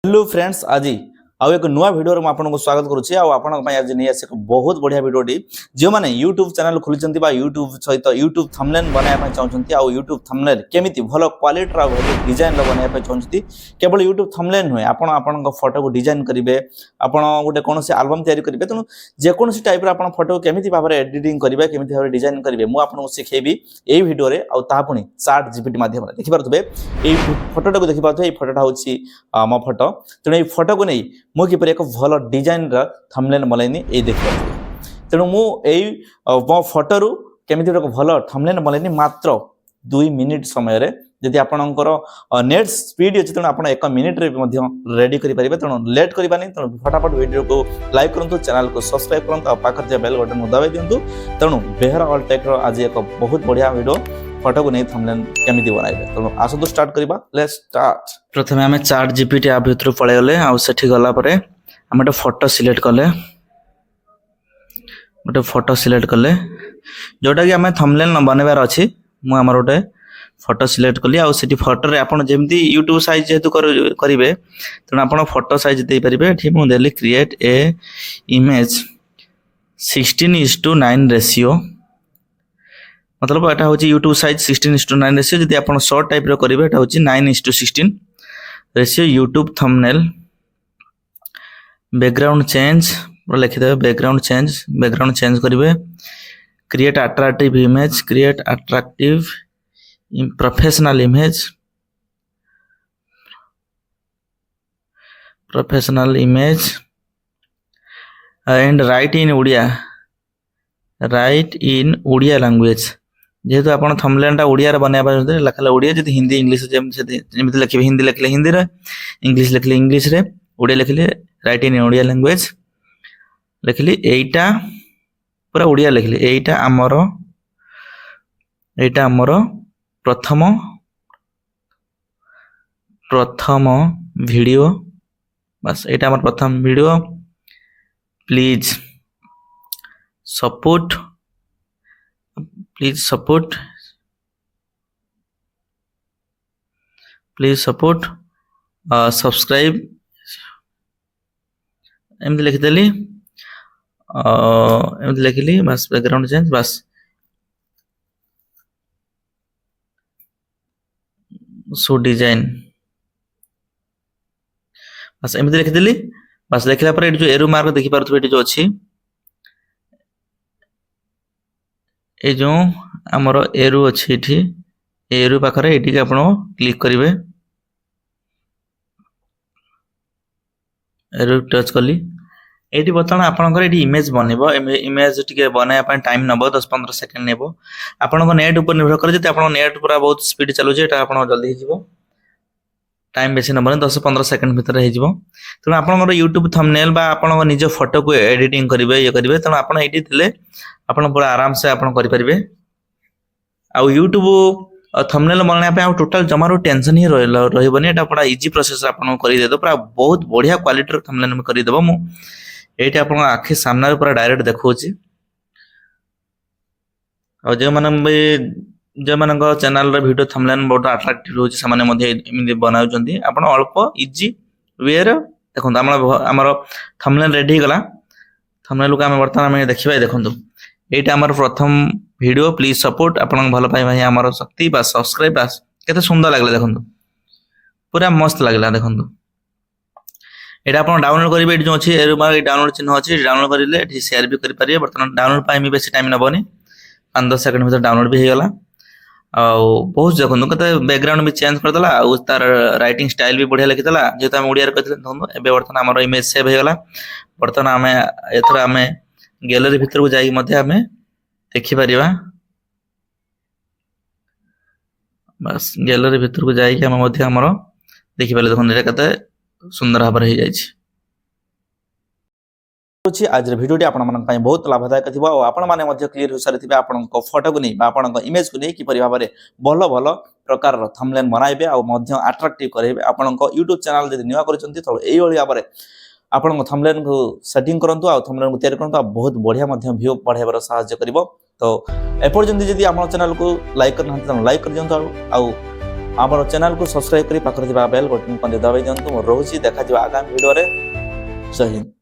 Hello friends, आज आउ एक नुआ वीडियो में आपको स्वागत करुच्ची। आज नहीं आसे बहुत बढ़िया वीडियोटी जो मैंने यूट्यूब चैनल खोली यूट्यूब सहित यूट्यूब थंबनेल बनाया चाहते आउ यूट्यूब थंबनेल केमिति भल क्वालिटी डिजाइन बनाया चाहते केवल यूट्यूब थंबनेल नुहे आपण फोटो को डिजाइन करेंगे आप गोटे कौन से एल्बम तैयारी करेंगे तेणु जेकोसी टाइप आप फोटो केमिति भाव में एडिटिंग करेंगे केमिति भाव डिजाइन करेंगे मुझे शिखेबी यही वीडियो पुणी चाट जीपीटी माध्यम देखिपे फोटोटा को देखिए फोटोटा हूँ मो फोटो तेणु ये फोटो को नहीं मुझे एक भल डिजाइन थंबनेल बनैनी ये देखिए तेणु मुझे मो फोटो केमिति एक भल थंबनेल बनैनी मात्र 2 मिनिट समय जदि आपणकर नेट स्पीड अच्छे तेणु आप 1 मिनिट रेडी करेंगे तेणु लेट करवानी तेणु फटाफट वीडियो को लाइक करूँ चैनल को सब्सक्राइब करूँ पाखे बेल बटन को दबाई दिंतु तेणु बेहरा ऑल टेक आज एक बहुत बढ़िया वीडियो फोटो को नहीं थंबनेल केमिति बनाइबे तेणु आसतु स्टार्ट करबा। Let's start. प्रथमे आमे चाट जीपीटी ऐप भितर पळे गले आ सेठी गला परे आमे एक फोटो सिलेक्ट कले गोटे फोटो सिलेक्ट कले जोटा कि आमे थंबनेल न बनेबार अछि मु हमर गोटे फोटो सिलेक्ट कली आ सेठी फोटो रे आपण जेमति YouTube साइज जेतु करिवे तेणु आपण फोटो साइज देई परिबे। एठी मु देली क्रिएट ए इमेज 16:9 रेशियो मतलब एटा होची YouTube साइज 16:9 रेशियो जदि आपण शॉर्ट टाइप रो करिवे एटा होची 9:16 ratio. YouTube thumbnail background change लिखि देबे बैकग्राउंड चेंज करिवे। Create attractive professional image and right in Odia language जेहेतु आप थंबनेल ओडिया बनवा लिखा ओडिया जब हिंदी इंग्लिश जमी लिखे हिंदी लिखले हिंदी रे इंग्लिश लिखले इंग्लिश रे ओडिया लिखले राइट इन ओडिया लैंग्वेज लिखली एटा पूरा ओडिया लिखली एटा आमर प्रथम वीडियो बस एटा आमर प्रथम वीडियो प्लीज सपोर्ट सब्सक्राइब एमती लिखिदेली एमती लिखिली बस बैकग्राउंड चेंज बस सो डिजाइन बस एमती लिखिदेली बस लिखला पर जो एरो मार्क देखि पारथु जो अछि ए जो आमर एरु अच्छी एठी एरु पाखरे एठी के आपण क्लिक करिवे एरु टच कली एठी बतन आपनकर एठी इमेज बनेबो इमेज टिके बनाया पय टाइम नबो 10-15 सेकंड नेबो आपनको नेट ऊपर निर्भर करे जते आपण नेट पूरा बहुत स्पीड चलु जे एटा आपण जल्दी हिजिबो टाइम बेसी नबो 10-15 सेकंड भीतर हिजिबो तनो आपनकर YouTube थंबनेल बा आपनको निज फोटो को एडिटिंग करिवे ये करिवे तनो आपण एठी थिले आपण पूरा आराम से आपण करि परिबे आ YouTube थंबनेल बनाने पे टोटल जमारो टेंशन ही रहबनी एटा पूरा इजी प्रोसेस आपण करि देदो पूरा बहुत बढ़िया क्वालिटी रो थंबनेल में करि देबो मु एटा आपण आखि सामने पूरा डायरेक्ट देखौची आ जे मानक चैनल रे वीडियो थंबनेल बहुत अट्रैक्टिव होची सामान्य मध्ये एमि बनाउचंदी आपण अल्प इजी वे रे देखंत हमर थंबनेल रेडी गला थंबनेल को हम वर्तमान में देखिबा देखंतु एटा हमर प्रथम वीडियो प्लीज सपोर्ट आपण भल पाई भाई हमर शक्ति बस सब्सक्राइब बस केते सुंदर लागले देखंतु पूरा मस्त लागला देखंतु एटा आपण डाउनलोड करिबे एटी जो अछि एरु मार डाउनलोड चिन्ह अछि डाउनलोड करिले एटी शेयर भी करि परिबे वर्तमान डाउनलोड पाई मी बेसी टाइम नबनी 5-10 सेकंड भीतर डाउनलोड भी हे गला आ बहुत देखंतु कते बैकग्राउंड भी चेंज कर देला आ तार राइटिंग स्टाइल भी बढ़िया लिखि देला जेता हम ओडिया रे कथिले देखंतु एबे वर्तमान हमर इमेज सेव हे गला वर्तमान हमें एथरा हमें गैलरी भीतर को जाई मध्ये हमें देखि परिबा बस गैलरी भीतर को जाई कि हम मध्ये हमरो देखि पाले देखन एटा कते सुंदर भाबर हे जाई छी। आज वीडियोटी आपण मन पय बहुत लाभदायक थिबा और आपण माने मध्ये क्लियर हो सारि थिबे आपण को फोटो को नै बा आपण को इमेज को नै कि परि भाबरे भलो भलो प्रकार रो थंबनेल बनाइबे और मध्ये अट्रैक्टिव करेबे आपण को YouTube चैनल जदि निवा करचंती तो एई ओळी भाबरे आपण थंबनेल को सेटिंग करंतु आ थंबनेल को तैयार करंतु बहुत बढ़िया मध्यम व्यू बढ़ाइबार सहायता करिवो। तो एपर्यंत जदि आपण चैनल को लाइक करना तो लाइक कर दियंतु आ ଆମର ଚ୍ୟାନେଲକୁ ସବସ୍କ୍ରାଇବ୍ କରି ପାଖରେ ଥିବା ବେଲ୍ ବଟନ୍ ଦବାଇ ଦିଅନ୍ତୁ। ମୁଁ ରହୁଛି, ଦେଖାଯିବ ଆଗାମୀ ଭିଡ଼ିଓରେ। ଜୟ ହିନ୍ଦ।